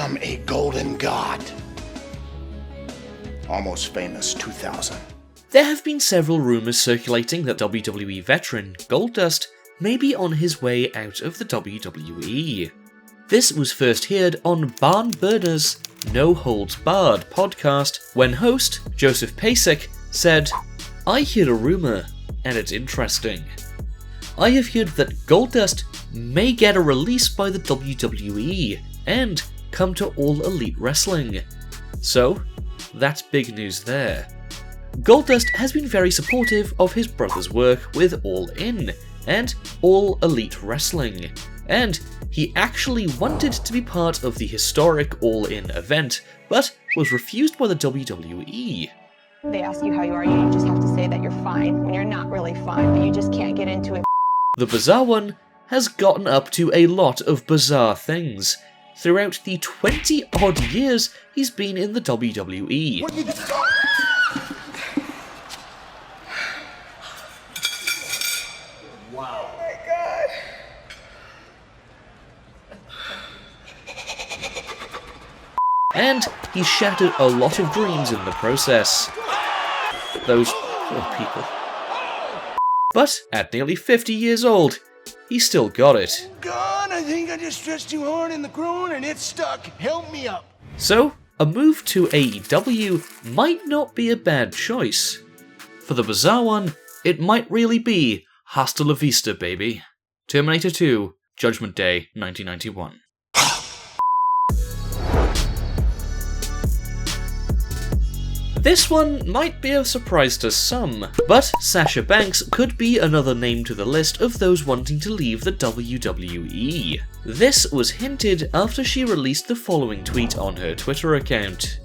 become a golden god. Almost Famous 2000. There have been several rumours circulating that WWE veteran Goldust may be on his way out of the WWE. This was first heard on Barn Burner's No Holds Barred podcast when host Joseph Pasek said, "I hear a rumour, and it's interesting. I have heard that Goldust may get a release by the WWE and come to All Elite Wrestling. So, that's big news there." Goldust has been very supportive of his brother's work with All In and All Elite Wrestling, and he actually wanted to be part of the historic All In event, but was refused by the WWE. They ask you how you are, you just have to say that you're fine when you're not really fine, but you just can't get into it. The Bizarre One has gotten up to a lot of bizarre things throughout the 20-odd years he's been in the WWE. Wow. Oh my god. And he's shattered a lot of dreams in the process. Those poor people. But at nearly 50 years old, he's still got it. God, I think I just stretched too hard in the groin and it's stuck. Help me up. So, a move to AEW might not be a bad choice. For the Bizarre One, it might really be Hasta la Vista, baby. Terminator 2, Judgment Day, 1991. This one might be a surprise to some, but Sasha Banks could be another name to the list of those wanting to leave the WWE. This was hinted after she released the following tweet on her Twitter account.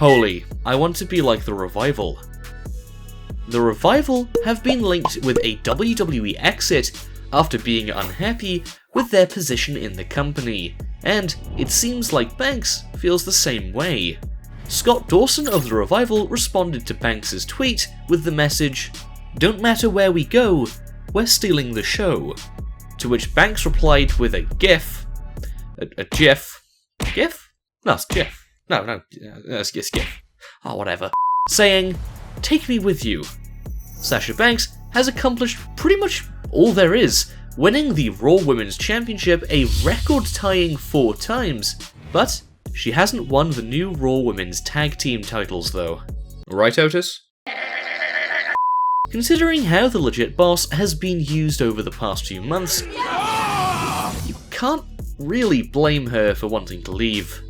"Holy, I want to be like the Revival." The Revival have been linked with a WWE exit after being unhappy with their position in the company, and it seems like Banks feels the same way. Scott Dawson of the Revival responded to Banks' tweet with the message, "Don't matter where we go, we're stealing the show." To which Banks replied with a GIF. A GIF? GIF? No, it's GIF. No, it's GIF. Oh, whatever. Saying, "Take me with you." Sasha Banks has accomplished pretty much all there is, winning the Raw Women's Championship a record-tying 4 times, but she hasn't won the new Raw Women's Tag Team titles though. Right, Otis? Considering how the Legit Boss has been used over the past few months, you can't really blame her for wanting to leave.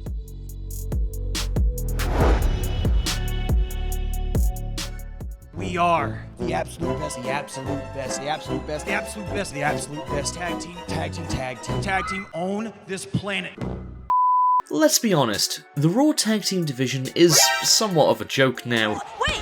We are the absolute best, the absolute best, the absolute best, the absolute best, the absolute best tag team on this planet. Let's be honest, the Raw Tag Team division is somewhat of a joke now. Wait!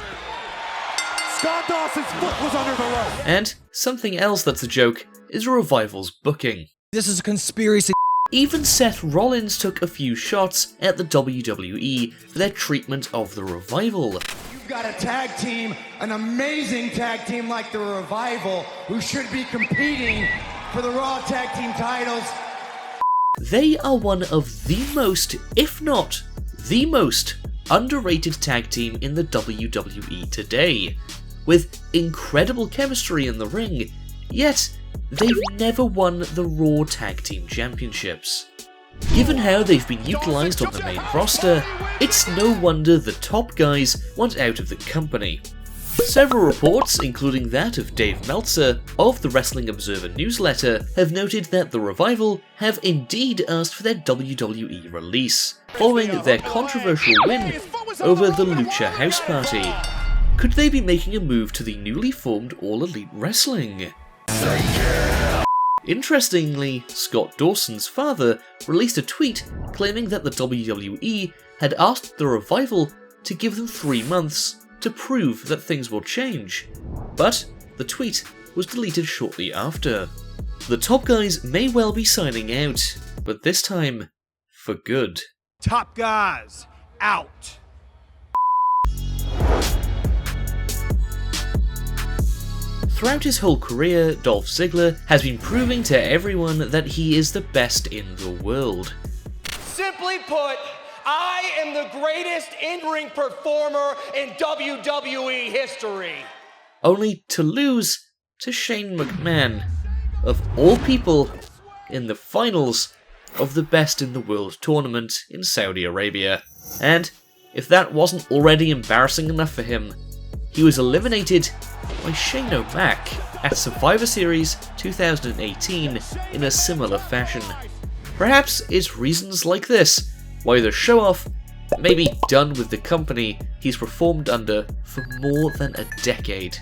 Scott Dawson's foot was under the rope. And something else that's a joke is Revival's booking. This is a conspiracy. Even Seth Rollins took a few shots at the WWE for their treatment of the Revival. You've got a tag team, an amazing tag team like the Revival, who should be competing for the Raw Tag Team titles. They are one of the most, if not the most, underrated tag team in the WWE today, with incredible chemistry in the ring, yet they've never won the Raw Tag Team Championships. Given how they've been utilised on the main roster, it's no wonder the top guys want out of the company. Several reports, including that of Dave Meltzer of the Wrestling Observer newsletter, have noted that the Revival have indeed asked for their WWE release, following their controversial win over the Lucha House Party. Could they be making a move to the newly formed All Elite Wrestling? Interestingly, Scott Dawson's father released a tweet claiming that the WWE had asked the Revival to give them 3 months to prove that things will change, but the tweet was deleted shortly after. The top guys may well be signing out, but this time, for good. Top guys, out. Throughout his whole career, Dolph Ziggler has been proving to everyone that he is the best in the world. Simply put, I am the greatest in-ring performer in WWE history. Only to lose to Shane McMahon, of all people, in the finals of the Best in the World tournament in Saudi Arabia. And if that wasn't already embarrassing enough for him, he was eliminated by Shane O'Mac at Survivor Series 2018 in a similar fashion. Perhaps it's reasons like this why the show-off may be done with the company he's performed under for more than a decade.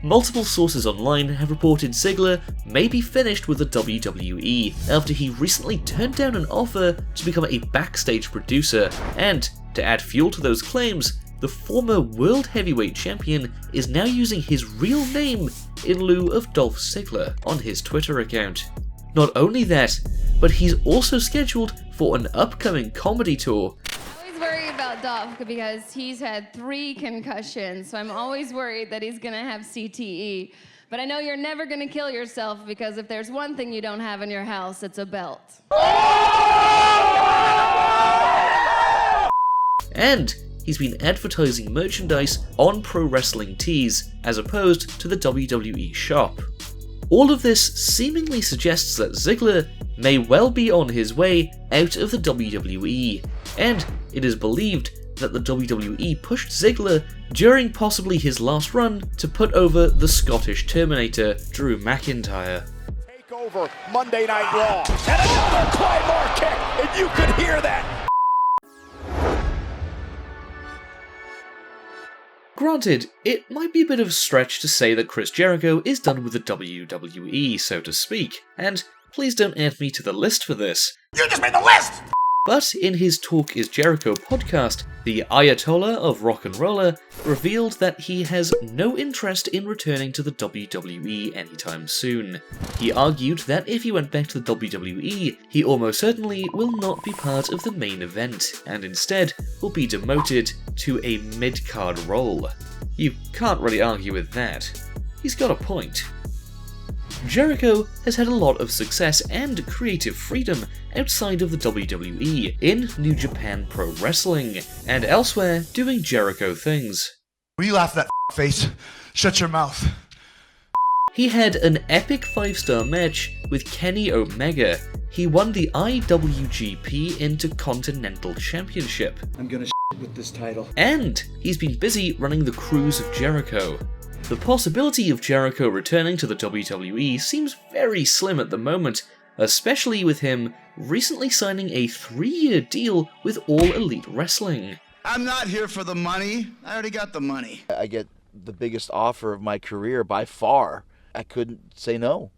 Multiple sources online have reported Ziggler may be finished with the WWE after he recently turned down an offer to become a backstage producer, and to add fuel to those claims, the former World Heavyweight Champion is now using his real name in lieu of Dolph Ziggler on his Twitter account. Not only that, but he's also scheduled for an upcoming comedy tour. I always worry about Dolph because he's had 3 concussions, so I'm always worried that he's gonna have CTE. But I know you're never gonna kill yourself, because if there's one thing you don't have in your house, it's a belt. And he's been advertising merchandise on Pro Wrestling Tees as opposed to the WWE shop. All of this seemingly suggests that Ziggler may well be on his way out of the WWE, and it is believed that the WWE pushed Ziggler during possibly his last run to put over the Scottish Terminator, Drew McIntyre. Take over Monday Night Raw, and another Claymore kick, and you could hear that. Granted, it might be a bit of a stretch to say that Chris Jericho is done with the WWE, so to speak, and please don't add me to the list for this. You just made the list! But in his Talk is Jericho podcast, the Ayatollah of Rock and Roller revealed that he has no interest in returning to the WWE anytime soon. He argued that if he went back to the WWE, he almost certainly will not be part of the main event, and instead will be demoted to a mid-card role. You can't really argue with that. He's got a point. Jericho has had a lot of success and creative freedom outside of the WWE, in New Japan Pro Wrestling, and elsewhere doing Jericho things. Will you laugh at that face? Shut your mouth. He had an epic 5-star match with Kenny Omega. He won the IWGP Intercontinental Championship. I'm gonna with this title. And he's been busy running the Cruise of Jericho. The possibility of Jericho returning to the WWE seems very slim at the moment, especially with him recently signing a 3-year deal with All Elite Wrestling. I'm not here for the money. I already got the money. I get the biggest offer of my career by far. I couldn't say no.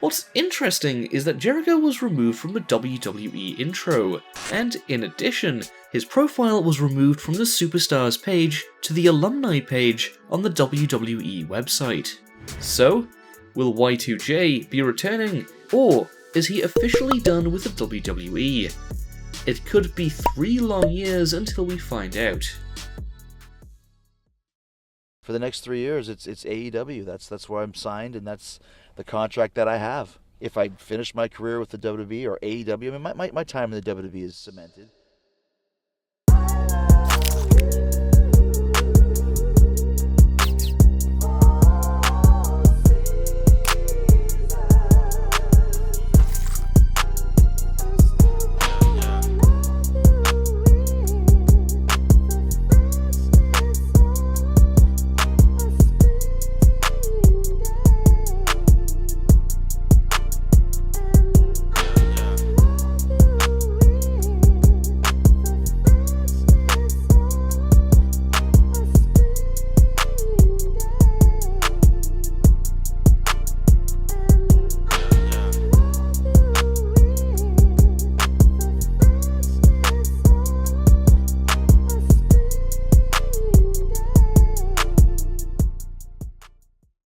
What's interesting is that Jericho was removed from the WWE intro, and in addition, his profile was removed from the Superstars page to the Alumni page on the WWE website. So, will Y2J be returning, or is he officially done with the WWE? It could be 3 long years until we find out. For the next 3 years, it's AEW. That's where I'm signed, and that's the contract that I have. If I finish my career with the WWE or AEW, I mean, my time in the WWE is cemented.